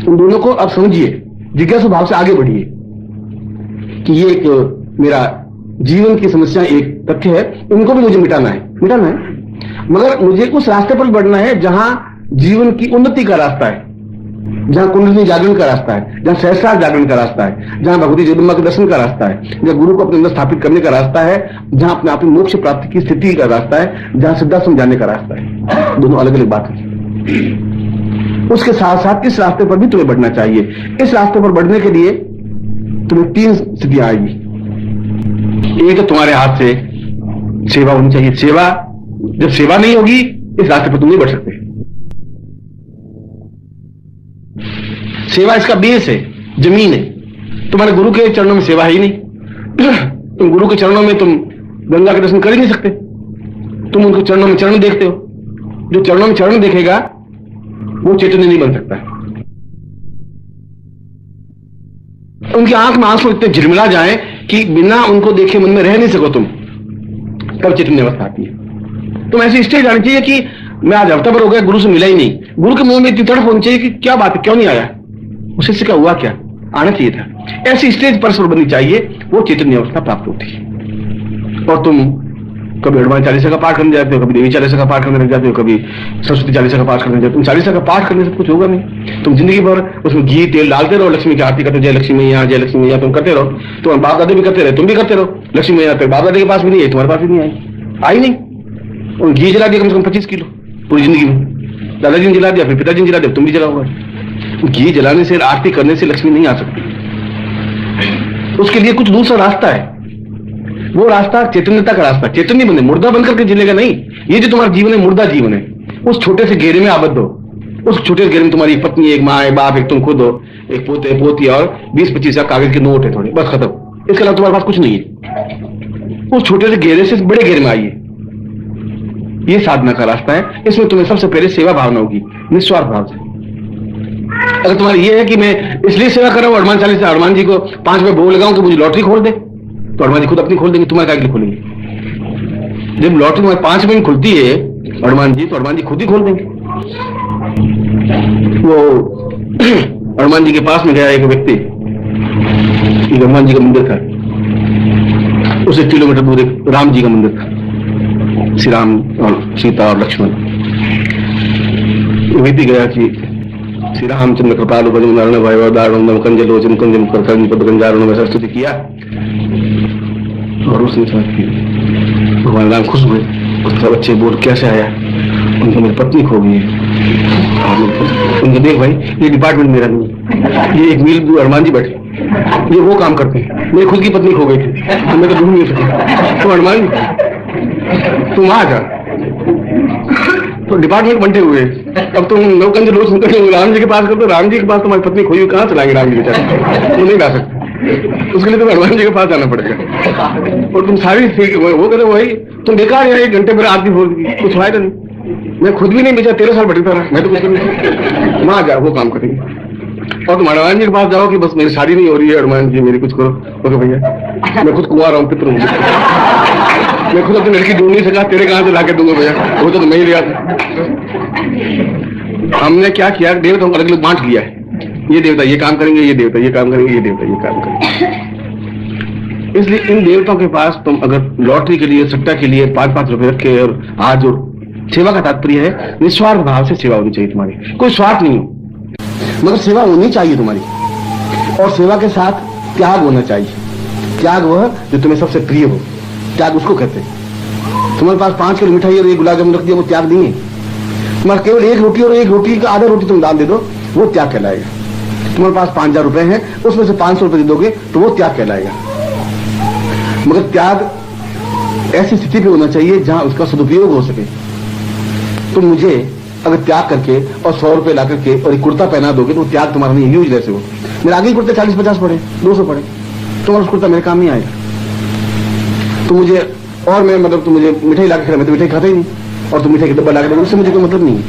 उन दोनों को अब समझिए, जिज्ञासु भाव से आगे बढ़िए कि ये एक मेरा जीवन की समस्या एक तथ्य है, इनको भी मुझे मिटाना है, मगर मुझे उस रास्ते पर बढ़ना है जहां जीवन की उन्नति का रास्ता है, जहां कुंडली जागरण का रास्ता है, जहां सहस्रार जागरण का रास्ता है, जहां भगवती जगदम्बा के दर्शन का रास्ता है, जहां गुरु को अपने अंदर स्थापित करने का रास्ता है, जहां अपने आप में मोक्ष प्राप्ति की स्थिति का रास्ता है, जहां सिद्धा समझाने का रास्ता है। दोनों अलग अलग बात है। उसके साथ साथ इस रास्ते पर भी तुम्हें बढ़ना चाहिए। इस रास्ते पर बढ़ने के लिए तुम्हें 3 स्थितियां आएगी। एक तो तुम्हारे हाथ से सेवा होनी चाहिए। सेवा, जब सेवा नहीं होगी इस रास्ते पर तुम नहीं बढ़ सकते। सेवा इसका बेस है, जमीन है। तुम्हारे गुरु के चरणों में सेवा है ही नहीं। तुम गुरु के चरणों में तुम गंगा के दर्शन कर ही नहीं सकते। तुम उनके चरणों में चरण देखते हो। जो चरणों में चरण देखेगा वो चैतन्य नहीं बन सकता। उनकी आंख में आंसू इतने झिलमिला जाए कि बिना उनको देखे मन में रह नहीं सको तुम, तब चैतन्य अवस्था आती है। तुम ऐसी स्टेज आनी चाहिए कि मैं आज हफ्ता भर हो गया गुरु से मिला ही नहीं। गुरु के मुंह में इतनी तड़प होनी चाहिए कि क्या बात है, क्यों नहीं आया, उसे से क्या हुआ, क्या आना चाहिए था। ऐसी स्टेज परस्पर बननी चाहिए, वो चैतन्य अवस्था प्राप्त होती है। और तुम कभी हनुमान चालीसा का पाठ करने जाते हो, कभी देवी चालीसा का पाठ करने लग जाते हो, कभी सरस्वती चालीसा का पाठ करने जाते हो। तुम चालीसा का पाठ करने से कुछ होगा नहीं। तुम जिंदगी भर उसमें घी तेल डालते रहो, लक्ष्मी की आरती करते, जय लक्ष्मी मैया, जय लक्ष्मी मैया तुम करते रहो। तुम्हारे बाप दादा भी करते रहे, तुम भी करते रहो। लक्ष्मी मैया तेरे बाप दादा के पास भी नहीं आई, तुम्हारे पास भी नहीं आई नहीं। और घी जला दिया कम से कम 25 किलो पूरी जिंदगी में। दादाजी ने जला दिया, फिर पिताजी ने जला दिया, तुम भी जलाओगे। घी जलाने से, आरती करने से लक्ष्मी नहीं आ सकती। उसके लिए कुछ दूसरा रास्ता है। वो रास्ता चैतन्यता का रास्ता। चैतन्य बने, मुर्दा बनकर के जिलेगा नहीं। ये जो तुम्हारा जीवन है मुर्दा जीवन है। उस छोटे से घेरे में आबद्ध हो। उस छोटे से घेरे में तुम्हारी एक पत्नी, एक माँ, एक बाप, एक तुम खुद हो, एक पोते पोती और 20-25 कागज के नोट है थोड़े, बस खत्म। इसके अलावा तुम्हारे पास कुछ नहीं है। उस छोटे से घेरे से बड़े घेरे में आइए। ये साधना का रास्ता है। इसमें तुम्हें सबसे पहले सेवा भावना होगी, निस्वार्थ भाव से। अगर तुम्हारी ये है कि मैं इसलिए सेवा कर रहा हूं हनुमान चालीसा, हनुमान जी को 5 रुपए भोग लगाऊं कि मुझे लॉटरी खोल दे, तो हनुमान जी खुद अपनी खोल देंगे, तुम्हारे क्या खोलेंगे। जब लॉटरी तुम्हारे 5 रुपए में खुलती है हनुमान जी, तो हनुमान जी खुद ही खोल देंगे। वो हनुमान जी के पास में गया एक व्यक्ति, हनुमान जी का मंदिर था, उसे 1 किलोमीटर दूर एक राम जी का मंदिर था, श्री राम और सीता और लक्ष्मण। व्यक्ति गया कि श्री रामचंद्र कृपालु भजन नारायण भय दारुण कंजल लोचन कंजम करकंज पदगंजारुण में स्तुति किया। और उसने भगवान राम खुश हुए। उसके बच्चे बोल कैसे आया, उनकी मेरी पत्नी खो गई है। उनके देख भाई ये डिपार्टमेंट मेरा नहीं है, ये एक मील दूर हनुमान जी बैठे, ये वो काम करते हैं। मेरी खुद की पत्नी खो गई थी, तो मैं तो ढूंढ नहीं सकी। तो हनुमान जी तुम आ जा, तो डिपार्टमेंट बंटे हुए। अब तुम नौकंज रोज राम जी के पास करते, राम जी के पास तुम्हारी पत्नी खोई हुई कहाँ चलाएंगे राम जी के बेचारे, वो नहीं ला सकते। उसके लिए तुम्हें हनुमान जी के पास जाना पड़ेगा। और तुम सारी वो करे वही, तुम बेकार है 1 घंटे मेरे आरती बोल कुछ फायदा नहीं। मैं खुद भी नहीं बेचा, 13 साल बैठता रहा, मैं तो कुछ नहीं। वहां जा, वो काम करेंगे। और तुम हनुमान जी के पास जाओ कि बस मेरी शादी नहीं हो रही है, हनुमान जी मेरी कुछ करो। ओके भैया मैं खुद कुंवार हूँ, पितर हूँ, मैं खुद अपनी लड़की ढूंढ नहीं सका, तेरे कहां से लाके दूंगा भैया, वो तो मैं ही लिया था। हमने क्या किया, देवताओं को अलग अलग बांट दिया है। ये देवता ये काम करेंगे, ये देवता ये काम करेंगे, ये देवता ये काम करेंगे। इसलिए इन देवताओं के पास तुम अगर लॉटरी के लिए, सट्टा के लिए 5-5 रुपए रखे और हाथ जोड़, सेवा का तात्पर्य है निस्वार्थ भाव से सेवा होनी चाहिए तुम्हारी, कोई स्वार्थ नहीं हो, मगर सेवा होनी चाहिए तुम्हारी। और सेवा के साथ त्याग होना चाहिए। त्याग वह जो तुम्हें सबसे प्रिय हो, त्याग उसको कहते हैं। तुम्हारे पास 5 किलो मिठाई और 1 गुलाब जामुन रख दिया, वो त्याग नहीं है। तुम्हारे केवल 1 रोटी और 1 रोटी का आधा रोटी तुम दान दे दो, वो त्याग कहलाएगा। तुम्हारे पास 5000 रुपए हैं, उसमें से 500 रुपए दे दोगे तो वो त्याग कहलाएगा। मगर त्याग ऐसी स्थिति पे होना चाहिए जहां उसका सदुपयोग हो सके। तुम मुझे अगर त्याग करके और 100 रुपए ला करके और एक कुर्ता पहना दोगे तो त्याग तुम्हारा नहीं, यूज जैसे हो। मेरे आगे कुर्ते 40-50 पड़े, 200 पड़े, तुम्हारा कुर्ता मेरे काम नहीं आएगा। तो मुझे और मैं मतलब तुम मुझे मिठाई ला के खिला, मैं तो मिठाई खाता ही नहीं, और तुम मिठाई का डब्बा ला के, उससे मुझे कोई मतलब नहीं है।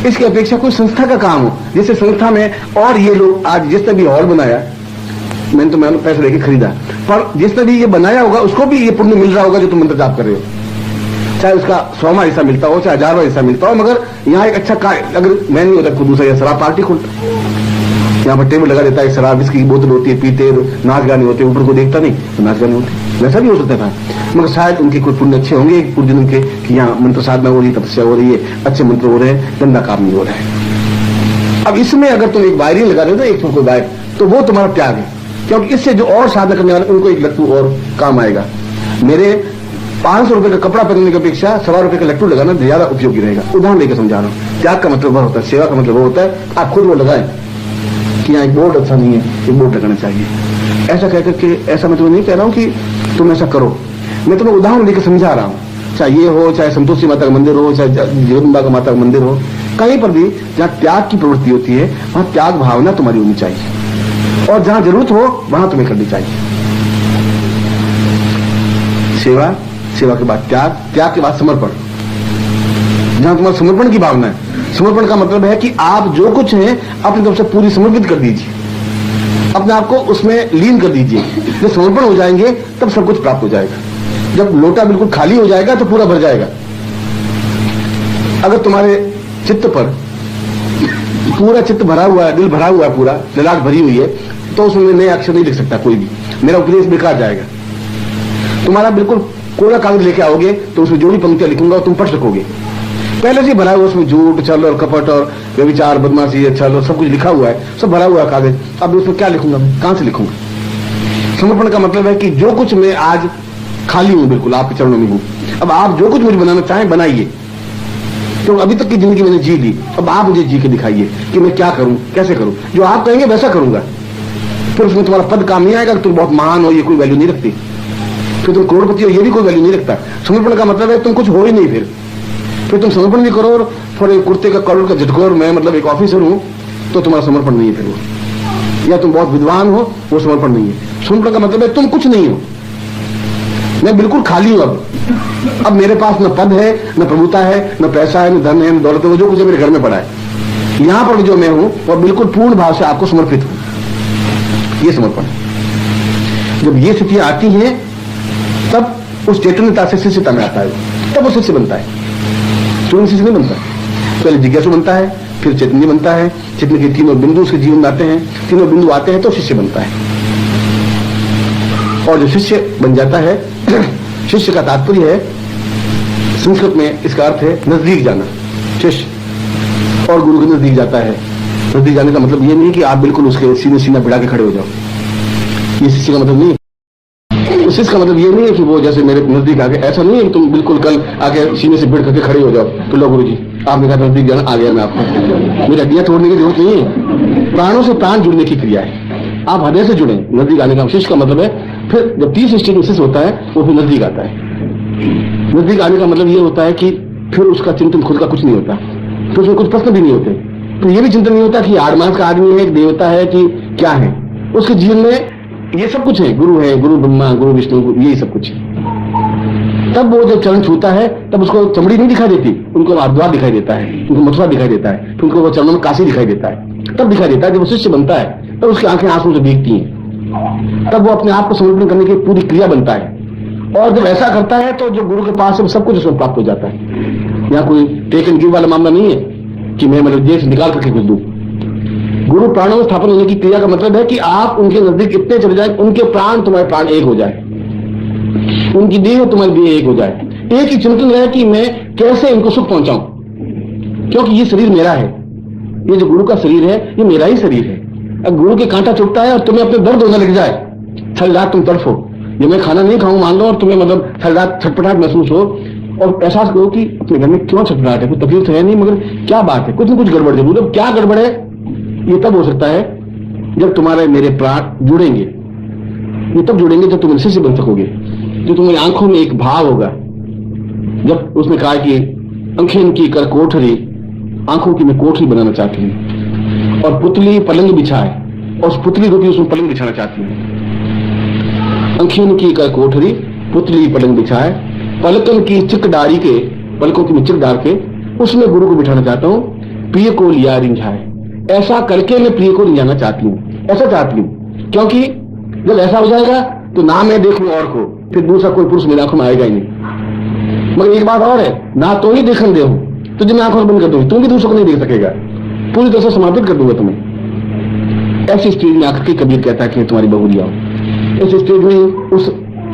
इसकी अपेक्षा कोई संस्था का काम हो, जैसे संस्था में, और ये लोग आज जिसने भी हॉल बनाया, मैंने तो मैं पैसे लेके खरीदा, पर जिसने भी ये बनाया होगा उसको भी ये पुण्य मिल रहा होगा जो तुम मंत्र जाप कर रहे हो। चाहे उसका 100वां हिस्सा मिलता हो, चाहे 1000वां हिस्सा मिलता हो, मगर यहाँ एक अच्छा कार्य अगर मैं नहीं होता, खुद दूसरा शराब पार्टी खोलता, यहाँ पर टेबल लगा देता है, शराब विस्की की बोतल होती है, पीते, नाच गाने होते, ऊपर को देखता नहीं तो नाच गाने होते, वैसा भी हो सकता था। मगर शायद उनके कोई पुण्य अच्छे होंगे पूर्व जन्म के कि यहाँ मंत्र साधना हो रही है, तपस्या हो रही है, अच्छे मंत्र हो रहे हैं, गंदा काम नहीं हो रहा है। अब इसमें अगर तुम एक वायरिंग लगा देते एक को वायर, तो वो तुम्हारा त्याग है, क्योंकि इससे जो और साधना करने वाले उनको एक लट्टू और काम आएगा। मेरे 500 रुपए का कपड़ा पहनने की अपेक्षा 1.25 रुपए का लट्टू लगाना ज्यादा उपयोगी रहेगा। उदाहरण लेकर समझा रहा हूँ। त्याग का मतलब वह होता है, सेवा का मतलब वो होता है आप खुद वो लगाएं कि यहाँ एक बोर्ड अच्छा नहीं है, एक बोर्ड लगाना चाहिए। ऐसा कहकर के, ऐसा मैं तुम्हें नहीं कह रहा हूँ कि तुम ऐसा करो, मैं तुम्हें उदाहरण लेकर समझा रहा हूँ। चाहे ये हो, चाहे संतोषी माता का मंदिर हो, चाहे जगदम्बा का माता का मंदिर हो, कहीं पर भी जहाँ त्याग की प्रवृत्ति होती है वहां त्याग भावना तुम्हारी होनी चाहिए, और जहां जरूरत हो वहां तुम्हें करनी चाहिए। सेवा, सेवा के बाद त्याग, त्याग के बाद समर्पण। जहां तुम्हारा समर्पण की भावना है, समर्पण का मतलब है कि आप जो कुछ है अपनी तरफ से पूरी समर्पित कर दीजिए, अपने आप को उसमें लीन कर दीजिए। जब समर्पण हो जाएंगे तब सब कुछ प्राप्त हो जाएगा। जब लोटा बिल्कुल खाली हो जाएगा तो पूरा भर जाएगा। अगर तुम्हारे चित्त पर पूरा चित्त भरा हुआ है, दिल भरा हुआ है, पूरा ललाट भरी हुई है, तो उसमें नए अक्षर नहीं लिख सकता कोई भी, मेरा उपदेश बेकार जाएगा। तुम्हारा बिल्कुल कोरा कागज लेके आओगे तो उसमें जोड़ी पंक्तियां लिखूंगा और तुम पढ़ सकोगे। पहले से भरा हुआ, उसमें झूठ, छल और कपट और व्यभिचार, बदमाशी, छल और सब कुछ लिखा हुआ है, सब भरा हुआ है कागज। अब उसमें क्या लिखूंगा, कहां से लिखूंगा? समर्पण का मतलब है कि जो कुछ मैं आज खाली हूं, बिल्कुल आपके चरणों में हूं, अब आप जो कुछ मुझे बनाना चाहें बनाइए। तो अभी तक की जिंदगी मैंने जी ली, अब आप मुझे जी के दिखाइए कि मैं क्या करूं, कैसे करूं। जो आप कहेंगे वैसा करूंगा। फिर उसमें तुम्हारा पद काम नहीं आएगा, तुम बहुत महान हो, ये कोई वैल्यू नहीं रखती। फिर तुम करोड़पति हो, ये भी कोई वैल्यू नहीं रखता। समर्पण का मतलब है तुम कुछ हो ही नहीं। फिर तुम समर्पण भी करो और थोड़े कुर्ते का करोड़ का झटको और मैं मतलब एक ऑफिसर हूं, तो तुम्हारा समर्पण नहीं है फिर वो। या तुम बहुत विद्वान हो, वो समर्पण नहीं है। समर्पण का मतलब है तुम कुछ नहीं हो, मैं बिल्कुल खाली हूं। अब मेरे पास न पद है, न प्रभुता है, न पैसा है, न धन है, न दौलत है, जो कुछ मेरे घर में पड़ा है। यहां पर जो मैं हूं और बिल्कुल पूर्ण भाव से आपको समर्पित हूं, ये समर्पण है। जब ये स्थितियां आती हैं तब उस चैतन्यता से शिष्यता में आता है, तब वो शिष्य बनता है। तुरंत शिष्य नहीं बनता, पहले जिज्ञासु बनता है, फिर चैतन्य बनता है। चैतन्य के तीनों बिंदु उसके जीवन में आते हैं, तीनों बिंदु आते हैं तो शिष्य बनता है। और जो शिष्य बन जाता है, शिष्य का तात्पर्य है, संस्कृत में इसका अर्थ है नजदीक जाना। शिष्य और गुरु के नजदीक जाता है। नजदीक जाने का मतलब ये नहीं कि आप बिल्कुल उसके सीने सीना भिड़ा के खड़े हो जाओ, ये शिष्य का मतलब नहीं है। शिष्य का मतलब ये नहीं है कि वो जैसे मेरे नजदीक आके, ऐसा नहीं है कि तुम बिल्कुल कल आके सीने से भिड़ करके खड़े हो जाओ तो लो गुरुजी आपने कहा नजदीक जाना, आ गया मैं आपको। मेरी हड्डियां तोड़ने की जरूरत नहीं है, प्राणों से प्राण जुड़ने की क्रिया है। आप हृदय से जुड़े। नजदीक आने का शिष्य का मतलब है, फिर जब 30 स्टेज में शिष्य होता है वो फिर नजदीक आता है। नजदीक आने का मतलब ये होता है कि फिर उसका चिंतन खुद का कुछ नहीं होता, फिर उसमें कुछ प्रश्न भी नहीं होते, तो ये भी चिंतन नहीं होता कि 8 मास का आदमी है, एक देवता है कि क्या है। उसके जीवन में ये सब कुछ है, गुरु है, गुरु ब्रह्मा, गुरु विष्णु, यही सब कुछ है। तब वो जब चरण छूता है तब उसको चमड़ी नहीं दिखाई देती, उनको हरिद्वार दिखाई देता है, उनको मथुरा दिखाई देता है, फिर उनको वो चरणों में काशी दिखाई देता है। तब दिखाई देता है जब वो शिष्य बनता है, तब उसकी आंखें आंसू से भीगती हैं, तब वो अपने आप को समर्पण करने की पूरी क्रिया बनता है। और जब ऐसा करता है तो जो गुरु के पास है सब कुछ उसमें प्राप्त हो जाता है। यहाँ कोई टेक एंड गिव वाला मामला नहीं है कि मैं मतलब जेब से निकाल करके कुछ दूं। गुरु प्राणों में स्थापन होने की क्रिया का मतलब है कि आप उनके नजदीक इतने चले जाए, उनके प्राण तुम्हारे प्राण एक हो जाए, उनकी देह तुम्हारी देह एक हो जाए। एक ही चिंतन रहे कि मैं कैसे इनको सुख पहुंचाऊं, क्योंकि ये शरीर मेरा है, ये जो गुरु का शरीर है ये मेरा ही शरीर है। अब गुरु के कांटा चुभता है और तुम्हें अपने दर्द होने लग जाए, सारी रात तुम तड़फो, जब मैं खाना नहीं खाऊं मान लो, और तुम्हें मतलब सारी रात छटपटाहट महसूस हो और एहसास करो कि अपने घर में क्यों छटपटाहट है, कोई तकलीफ तो है नहीं, मगर क्या बात है, कुछ न कुछ गड़बड़ जरूर है। क्या गड़बड़ है ये तब हो सकता है जब तुम्हारे मेरे प्राण जुड़ेंगे। ये तब जुड़ेंगे जब तुम शिष्य बन सकोगे, जो तुम्हारी आंखों में एक भाव होगा। जब उसने कहा कि आंखें की कर कोठरी, आंखों की मैं कोठरी बनाना चाहती हूँ और पुतली पलंग बिछाए, और उस पुतली रूपी उसमें पलंग बिछाना चाहती हूँ। आंखें की कर कोठरी, पुतली पलंग बिछाए, पलकन की चिक डारी के, पलकों की मैं चिक डाल के उसमें गुरु को बिठाना चाहता हूँ। प्रिय को लिया रिंझाए, ऐसा करके मैं प्रिय को रिंझाना चाहती हूँ, ऐसा चाहती हूँ। क्योंकि जब ऐसा हो जाएगा तो ना मैं देखूं और को, फिर दूसरा कोई पुरुष मेरी आंखों में आएगा ही नहीं। मगर एक बात और है, ना तो ही देखने दे हूं तो जब मैं आंखों बंद कर दूंगी तुम भी दूसरों को नहीं देख सकेगा, पूरी तरह से समर्पित कर दूंगा तुम्हें। ऐसी स्टेज में आकर के कबीर कहता है कि तुम्हारी बहुरी आओ। इस स्टेज में उस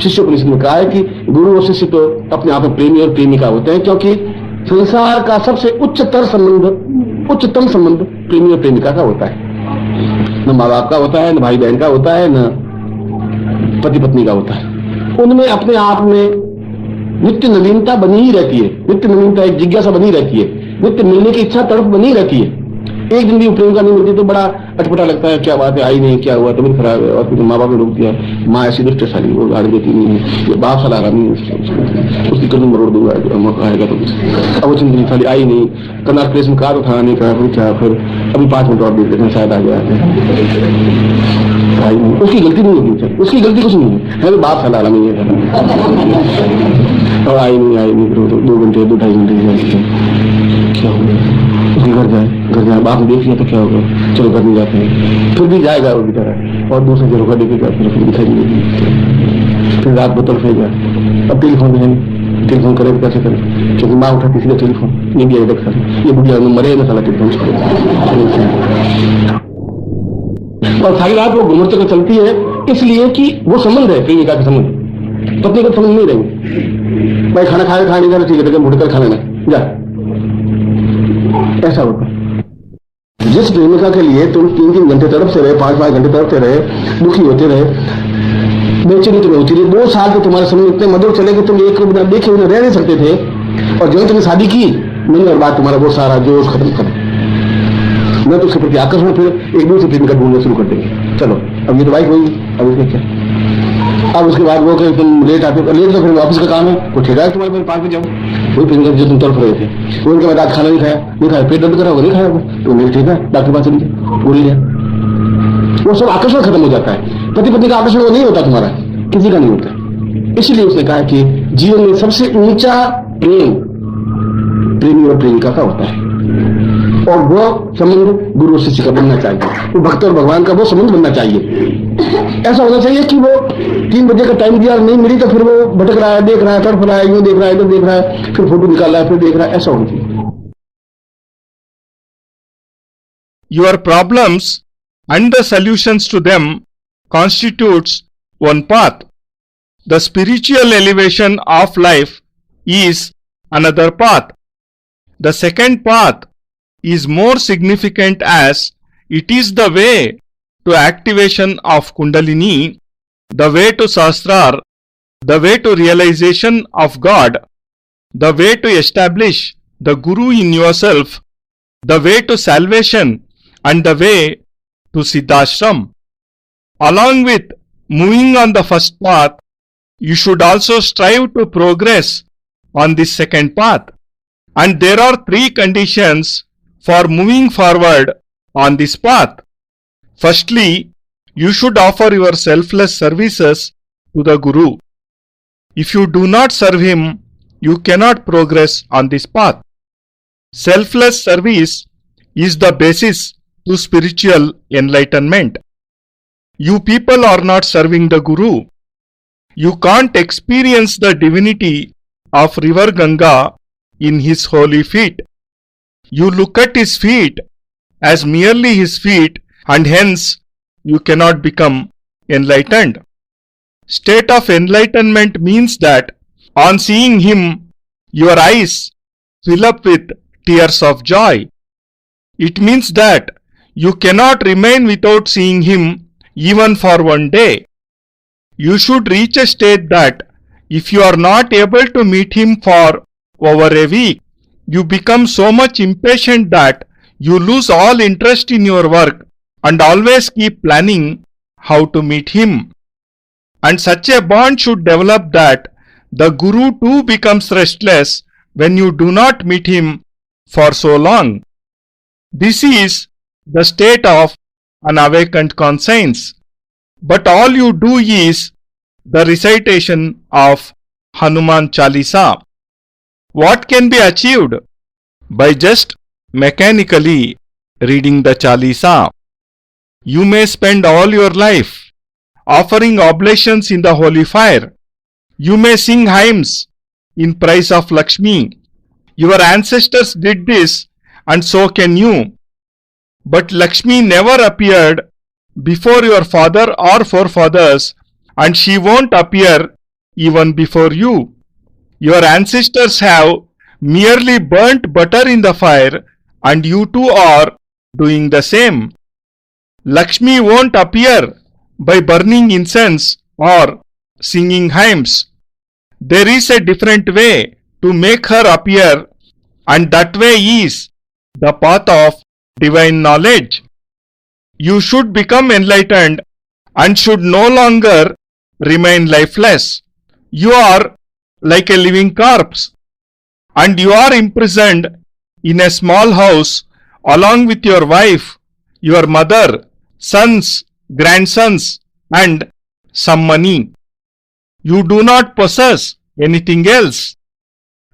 शिष्य को इसमें कहा है कि गुरु और शिष्य तो अपने आप में प्रेमी और प्रेमिका होते हैं, क्योंकि संसार का सबसे उच्चतम संबंध प्रेमी और प्रेमिका का होता है। न माँ बाप का होता है, न भाई बहन का होता है, न पति पत्नी का होता है। उनमें अपने आप में नित्य नवीनता बनी ही रहती है, नित्य नवीनता एक जिज्ञासा बनी रहती है, नित्य मिलने की इच्छा तड़प बनी रहती है। एक दिन भी प्रेमिका नहीं मिलती तो बड़ा अटपटा लगता है, क्या बात है, आई नहीं, क्या हुआ, तबीयत खराब है, और फिर माँ बाप ने रोक दिया, माँ ऐसी दुष्ट साली, वो गाड़ी देती नहीं है, ये बाप साला आरामी है, उसकी कदम मरोड़ दूंगा, मौका आएगा तो कुछ। अब वो चिंता साली आई नहीं, कर्नाटक प्लेस में कार उठाना नहीं कहा, फिर क्या, फिर अभी 5 मिनट और देख लेते हैं, शायद आ गया आई नहीं। उसकी गलती नहीं होगी, उसकी गलती कुछ नहीं है, बाप साला आरामी है, और आई नहीं, फिर 2 घंटे 2-2.5 घंटे क्या हो गया, घर जाए, बाप ने देख लिया तो क्या होगा, चलो घर नहीं जाते हैं, फिर भी जाएगा वो बेचारा, और दूसरे जगह का देखेगा, फिर दिखाई नहीं देगी, फिर रात बोतल फेंक गया। अब टेलीफोन है, टेलीफोन करे कैसे करे, क्योंकि माँ उठा किसी का टेलीफोन नहीं दिया देख सर, ये बुढ़िया मरे ना साला टेलीफोन। और सारी रात वो घूमते को चलती है, इसलिए कि वो संबंध है, प्रेमिका का संबंध, पत्नी का संबंध नहीं रहेंगे। भाई खाना खाए, खाने का ठीक है, भुटकर खा लेना जा, ऐसा होता है। जिस प्रेमिका के लिए तुम 3-3 घंटे तड़पते रहे, 5-5 घंटे तड़पते रहे, दुखी होते रहे, बेचैनी तुम्हें होती रही, 2 साल तो तुम्हारे समय इतने मधुर चले कि तुम एक को बिना देखे बिना रह नहीं सकते थे, और जब तुमने शादी की महीने और बाद तुम्हारा वो सारा जोश खत्म मैं तो उसके प्रति आकर्षण, फिर एक दूसरे प्रेमिका ढूंढना शुरू कर देंगे। चलो अब ये तो वाइफ होगी, अब उसके क्या, अब उसके बाद वो कि तुम लेट आते, लेट तो फिर ऑफिस का काम है, कोई ठेका है तुम्हारे पास, 5 बजे जाओ, वही प्रेमिका जो तुम तड़प रहे थे, वो उनके बाद आज खाना नहीं खाया, पेट दर्द करा होगा, नहीं खाया होगा, तो मेरे ठीक है, डॉक्टर पास चलिए, गोली लिया, वो सब आकर्षण खत्म हो जाता है। पति पत्नी का आकर्षण वो नहीं होता, तुम्हारा किसी का नहीं होता। इसलिए उसने कहा कि जीवन में सबसे ऊंचा प्रेम प्रेमी और प्रेमिका का होता है, और वो संबंध गुरु और शिष्य का बनना चाहिए, वो भक्त और भगवान का वो संबंध बनना चाहिए। ऐसा होना चाहिए कि वो 3 बजे का टाइम दिया, नहीं मिली तो फिर वो भटक रहा है, देख रहा है, तड़प रहा है, यूं देख रहा है, इधर देख रहा है, फिर फोटो निकाल रहा है, फिर देख रहा है, ऐसा होना चाहिए। Your problems and the solutions to them constitutes one path. The spiritual elevation of life is another path. The second path is more significant as it is the way to activation of Kundalini, the way to Sahasrar, the way to realization of God, the way to establish the Guru in yourself, the way to salvation, and the way to Siddhashram. Along with moving on the first path, you should also strive to progress on this second path. And there are 3 conditions for moving forward on this path. Firstly, you should offer your selfless services to the Guru. If you do not serve him, you cannot progress on this path. Selfless service is the basis to spiritual enlightenment. You people are not serving the Guru. You can't experience the divinity of river Ganga in his holy feet. You look at his feet as merely his feet, and hence you cannot become enlightened. State of enlightenment means that on seeing him, your eyes fill up with tears of joy. It means that you cannot remain without seeing him even for one day. You should reach a state that if you are not able to meet him for over a week, you become so much impatient that you lose all interest in your work and always keep planning how to meet him. And such a bond should develop that the Guru too becomes restless when you do not meet him for so long. This is the state of an awakened conscience. But all you do is the recitation of Hanuman Chalisa. What can be achieved by just mechanically reading the Chalisa? You may spend all your life offering oblations in the holy fire. You may sing hymns in praise of Lakshmi. Your ancestors did this, and so can you. But Lakshmi never appeared before your father or forefathers, and she won't appear even before you. Your ancestors have merely burnt butter in the fire, and you too are doing the same. Lakshmi won't appear by burning incense or singing hymns. There is a different way to make her appear, and that way is the path of divine knowledge. You should become enlightened and should no longer remain lifeless. You are like a living corpse, and you are imprisoned in a small house along with your wife, your mother, sons, grandsons, and some money. You do not possess anything else.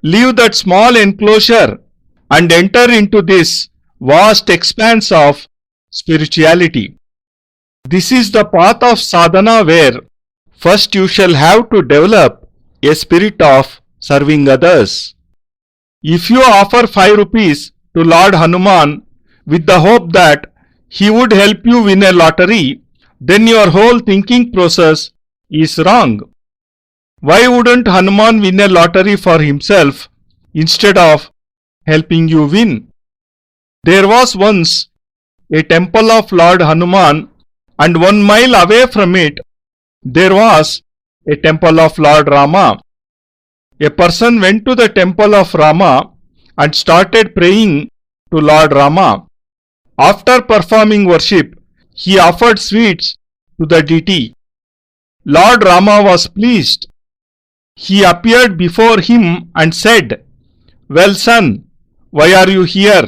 Leave that small enclosure and enter into this vast expanse of spirituality. This is the path of sadhana, where first you shall have to develop a spirit of serving others. If you offer 5 rupees to Lord Hanuman with the hope that he would help you win a lottery, then your whole thinking process is wrong. Why wouldn't Hanuman win a lottery for himself instead of helping you win? There was once a temple of Lord Hanuman, and 1 mile away from it there was a temple of Lord Rama. A person went to the temple of Rama and started praying to Lord Rama. After performing worship, he offered sweets to the deity. Lord Rama was pleased. He appeared before him and said, "Well, son, why are you here?"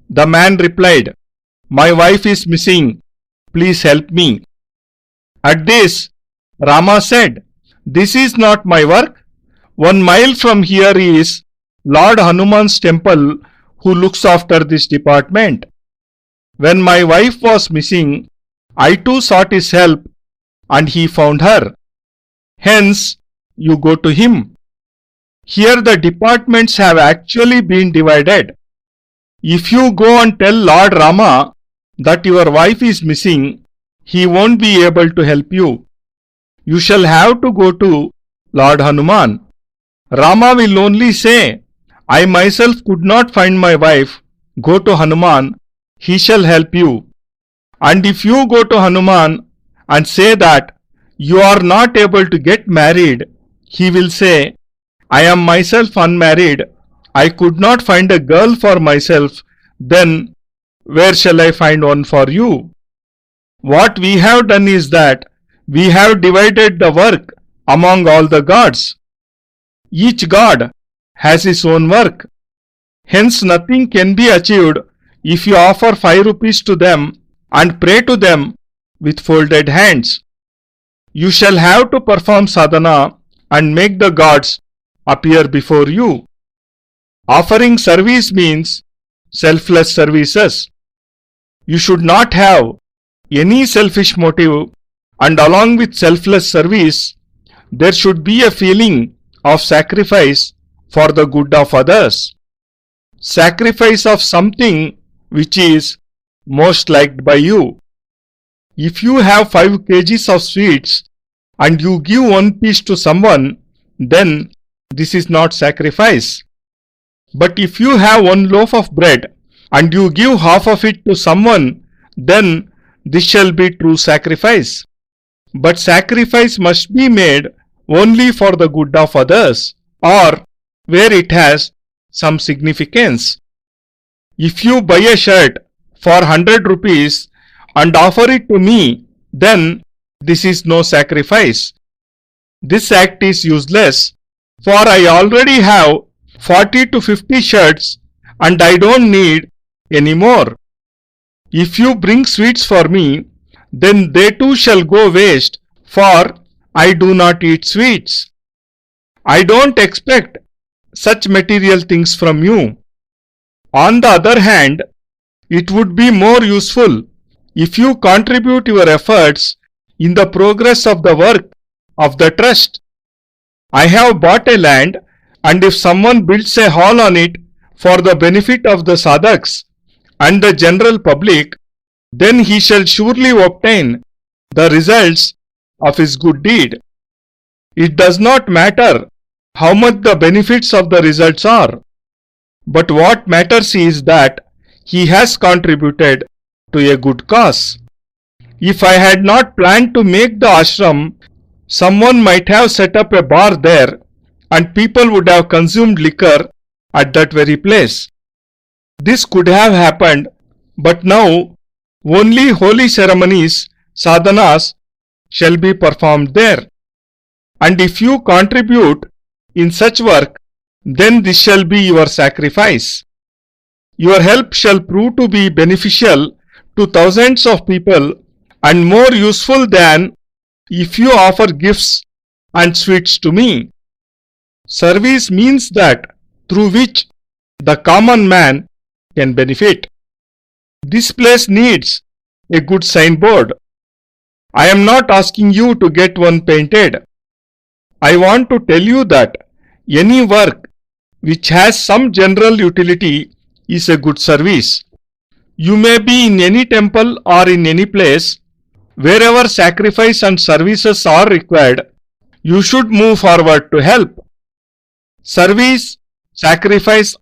The man replied, "My wife is missing. Please help me." At this, Rama said, "This is not my work. 1 mile from here is Lord Hanuman's temple, who looks after this department. When my wife was missing, I too sought his help, and he found her. Hence, you go to him." Here the departments have actually been divided. If you go and tell Lord Rama that your wife is missing, he won't be able to help you. You shall have to go to Lord Hanuman. Rama will only say, "I myself could not find my wife. Go to Hanuman, he shall help you." And if you go to Hanuman and say that you are not able to get married, he will say, "I am myself unmarried. I could not find a girl for myself. Then where shall I find one for you?" What we have done is that we have divided the work among all the gods. Each god has his own work. Hence nothing can be achieved if you offer 5 rupees to them and pray to them with folded hands. You shall have to perform sadhana and make the gods appear before you. Offering service means selfless services. You should not have any selfish motive, and along with selfless service, there should be a feeling of sacrifice for the good of others. Sacrifice of something which is most liked by you. If you have 5 kgs of sweets and you give 1 piece to someone, then this is not sacrifice. But if you have 1 loaf of bread and you give half of it to someone, then this shall be true sacrifice. But sacrifice must be made only for the good of others, or where it has some significance. If you buy a shirt for 100 rupees and offer it to me, then this is no sacrifice. This act is useless, for I already have 40 to 50 shirts and I don't need any more. If you bring sweets for me, then they too shall go waste, for I do not eat sweets. I don't expect such material things from you. On the other hand, it would be more useful if you contribute your efforts in the progress of the work of the trust. I have bought a land, and if someone builds a hall on it for the benefit of the sadhaks and the general public, then he shall surely obtain the results of his good deed. It does not matter how much the benefits of the results are, but what matters is that he has contributed to a good cause. If I had not planned to make the ashram, someone might have set up a bar there and people would have consumed liquor at that very place. This could have happened, but now only holy ceremonies, sadhanas, shall be performed there. And if you contribute in such work, then this shall be your sacrifice. Your help shall prove to be beneficial to thousands of people and more useful than if you offer gifts and sweets to me. Service means that through which the common man can benefit. This place needs a good signboard. I am not asking you to get one painted. I want to tell you that any work which has some general utility is a good service. You may be in any temple or in any place. Wherever sacrifice and services are required, you should move forward to help. Service, sacrifice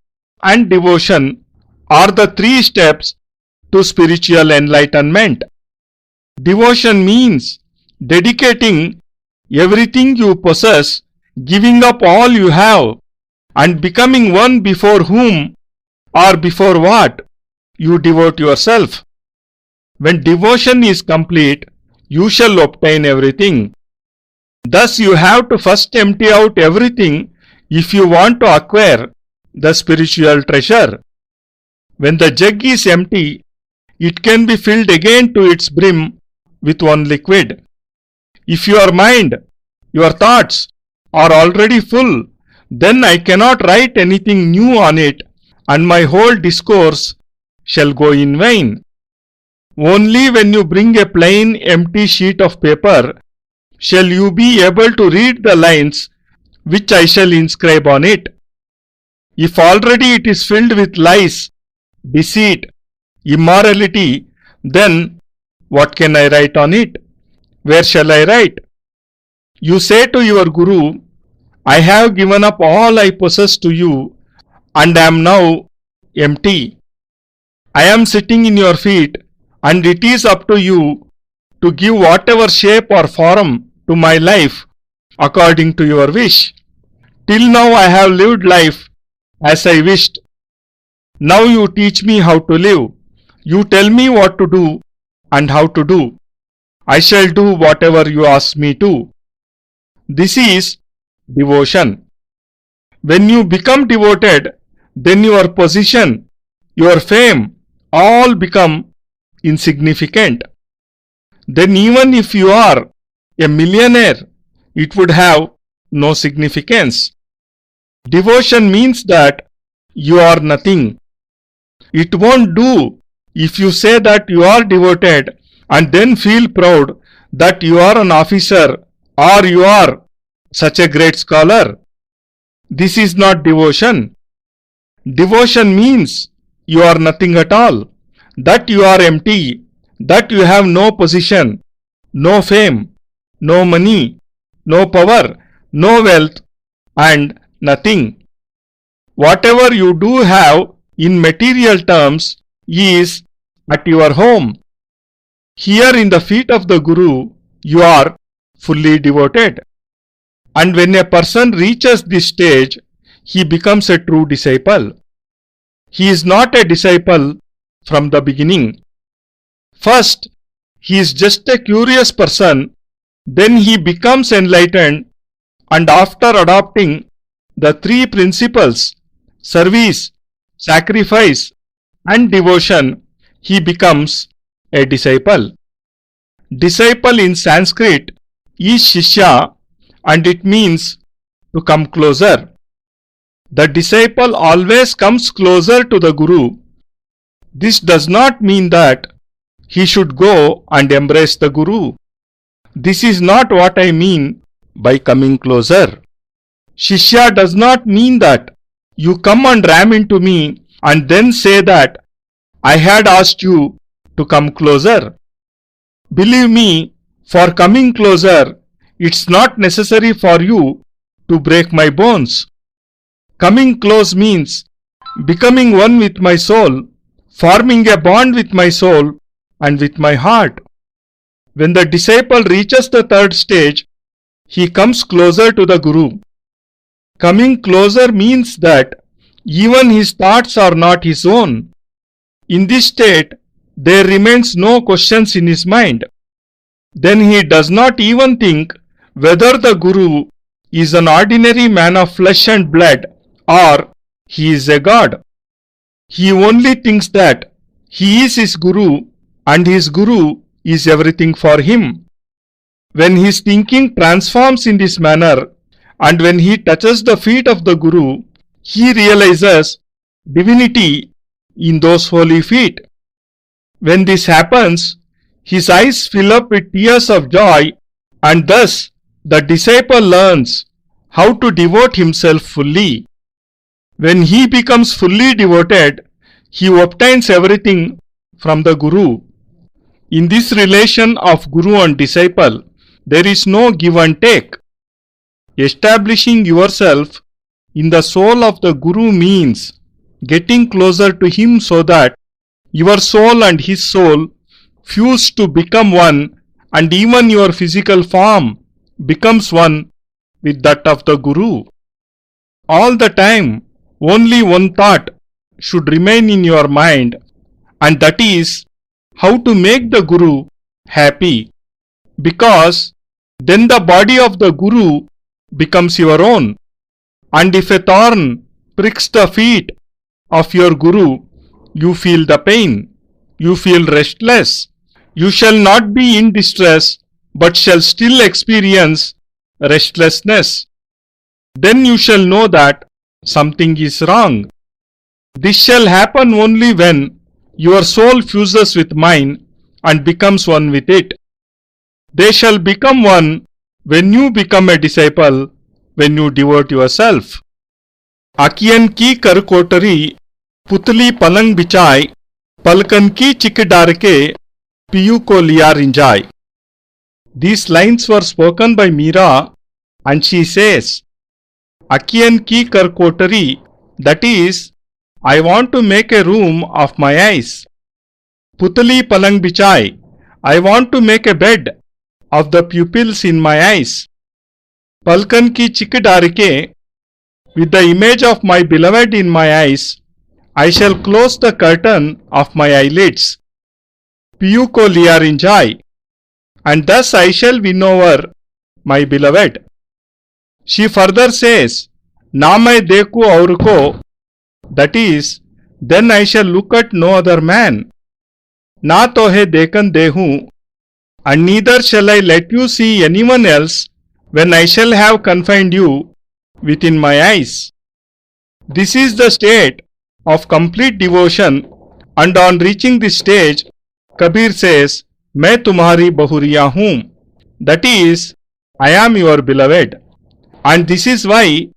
and devotion are the three steps to spiritual enlightenment. Devotion means dedicating everything you possess, giving up all you have, and becoming one before whom or before what you devote yourself. When devotion is complete, you shall obtain everything. Thus you have to first empty out everything if you want to acquire the spiritual treasure. When the jug is empty, it can be filled again to its brim with one liquid. If your mind, your thoughts are already full, then I cannot write anything new on it, and my whole discourse shall go in vain. Only when you bring a plain empty sheet of paper shall you be able to read the lines which I shall inscribe on it. If already it is filled with lies, deceit, immorality, then what can I write on it? Where shall I write? You say to your Guru, I have given up all I possess to you and am now empty. I am sitting in your feet, and it is up to you to give whatever shape or form to my life according to your wish. Till now I have lived life as I wished. Now you teach me how to live. You tell me what to do and how to do. I shall do whatever you ask me to. This is devotion. When you become devoted, then your position, your fame, all become insignificant. Then even if you are a millionaire, it would have no significance. Devotion means that you are nothing. It won't do if you say that you are devoted and then feel proud that you are an officer or you are such a great scholar. This is not devotion. Devotion means you are nothing at all, that you are empty, that you have no position, no fame, no money, no power, no wealth, and nothing. Whatever you do have in material terms is at your home. Here in the feet of the Guru, you are fully devoted. And when a person reaches this stage, he becomes a true disciple. He is not a disciple from the beginning. First, he is just a curious person, then he becomes enlightened, and after adopting the three principles, service, sacrifice, and devotion, he becomes a disciple. Disciple in Sanskrit is Shishya, and it means to come closer. The disciple always comes closer to the Guru. This does not mean that he should go and embrace the Guru. This is not what I mean by coming closer. Shishya does not mean that you come and ram into me and then say that I had asked you to come closer. Believe me, for coming closer, it's not necessary for you to break my bones. Coming close means becoming one with my soul, forming a bond with my soul and with my heart. When the disciple reaches the third stage, he comes closer to the Guru. Coming closer means that even his thoughts are not his own. In this state, there remains no questions in his mind. Then he does not even think whether the Guru is an ordinary man of flesh and blood or he is a god. He only thinks that he is his Guru and his Guru is everything for him. When his thinking transforms in this manner and when he touches the feet of the Guru, he realizes divinity in those holy feet. When this happens, his eyes fill up with tears of joy, and thus the disciple learns how to devote himself fully. When he becomes fully devoted, he obtains everything from the Guru. In this relation of Guru and disciple, there is no give and take. Establishing yourself in the soul of the Guru means getting closer to him so that your soul and his soul fuse to become one, and even your physical form becomes one with that of the Guru. All the time, only one thought should remain in your mind, and that is how to make the Guru happy, because then the body of the Guru becomes your own. And if a thorn pricks the feet of your Guru, you feel the pain, you feel restless. You shall not be in distress, but shall still experience restlessness. Then you shall know that something is wrong. This shall happen only when your soul fuses with mine and becomes one with it. They shall become one when you become a disciple, when you devote yourself. Akiyan ki kar kotari, putli palang bichai, palkan ki chik dar ke, piyu ko liya rinjai. These lines were spoken by Meera, and she says, Akiyan ki kar kotari, that is, I want to make a room of my eyes. Putli palang bichai, I want to make a bed of the pupils in my eyes. Palkan ki chik darke, with the image of my beloved in my eyes, I shall close the curtain of my eyelids. Piyu ko liya rinjai, and thus I shall win over my beloved. She further says, Na mai dekhu aur ko, that is, then I shall look at no other man. Na tohe dekan dehu, and neither shall I let you see anyone else when I shall have confined you within my eyes. This is the state of complete devotion, and on reaching this stage, Kabir says, Main tumhari bahuriya hoon, that is, I am your beloved. And this is why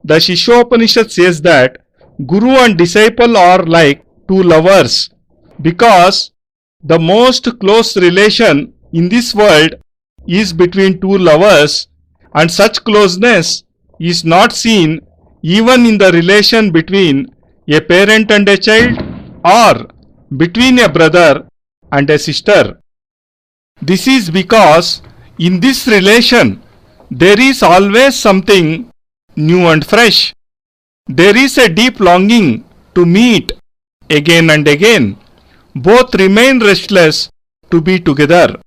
the Shishyopanishad says that Guru and disciple are like two lovers, because the most close relation in this world is between two lovers, and such closeness is not seen even in the relation between a parent and a child or between a brother and a sister. This is because in this relation there is always something new and fresh. There is a deep longing to meet again and again. Both remain restless to be together.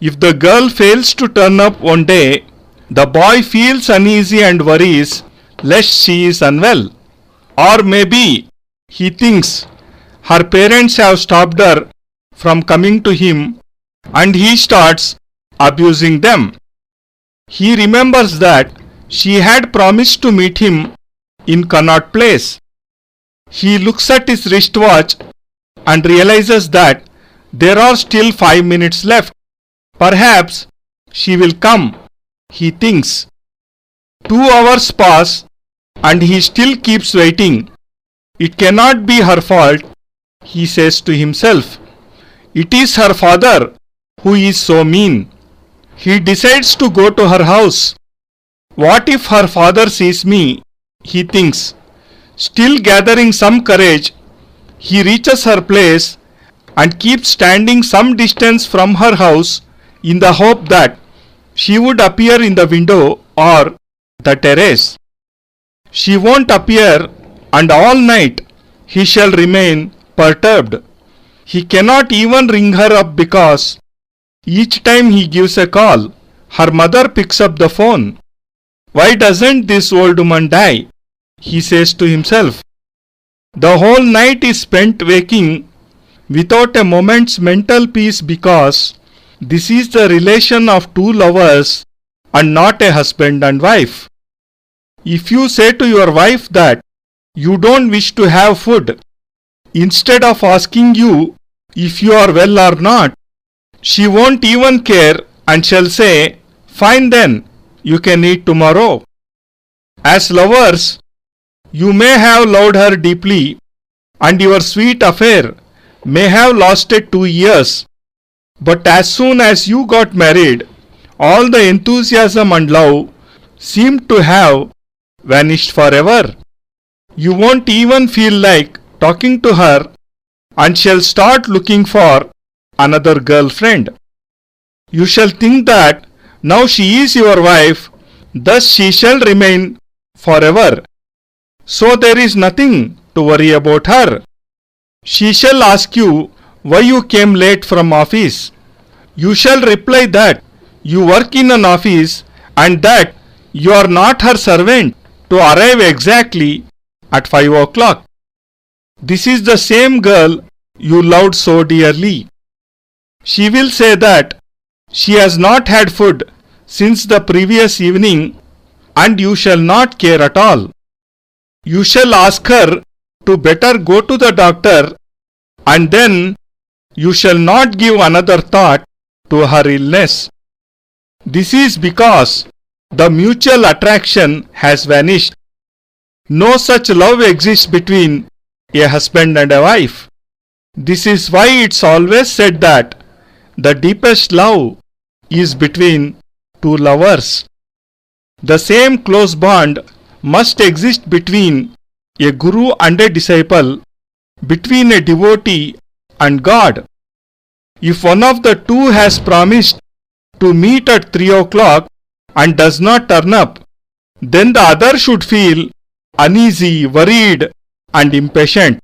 If the girl fails to turn up one day, the boy feels uneasy and worries lest she is unwell. Or maybe he thinks her parents have stopped her from coming to him and he starts abusing them. He remembers that she had promised to meet him in Connaught Place. He looks at his wristwatch and realizes that there are still 5 minutes left. Perhaps she will come, he thinks. 2 hours pass and he still keeps waiting. It cannot be her fault, he says to himself. It is her father who is so mean. He decides to go to her house. What if her father sees me? He thinks. Still gathering some courage, he reaches her place and keeps standing some distance from her house in the hope that she would appear in the window or the terrace. She won't appear, and all night he shall remain perturbed. He cannot even ring her up because each time he gives a call, her mother picks up the phone. Why doesn't this old woman die? He says to himself. The whole night is spent waking without a moment's mental peace because this is the relation of two lovers and not a husband and wife. If you say to your wife that you don't wish to have food, instead of asking you if you are well or not, she won't even care and shall say, "Fine then, you can eat tomorrow." As lovers, you may have loved her deeply, and your sweet affair may have lasted 2 years. But as soon as you got married, all the enthusiasm and love seemed to have vanished forever. You won't even feel like talking to her and shall start looking for another girlfriend. You shall think that now she is your wife, thus she shall remain forever. So there is nothing to worry about her. She shall ask you why you came late from office. You shall reply that you work in an office and that you are not her servant to arrive exactly at 5 o'clock. This is the same girl you loved so dearly. She will say that she has not had food since the previous evening and you shall not care at all. You shall ask her to better go to the doctor, and then you shall not give another thought to her illness. This is because the mutual attraction has vanished. No such love exists between a husband and a wife. This is why it's always said that the deepest love is between two lovers. The same close bond must exist between a guru and a disciple, between a devotee and God. If one of the two has promised to meet at 3 o'clock and does not turn up, then the other should feel uneasy, worried and impatient.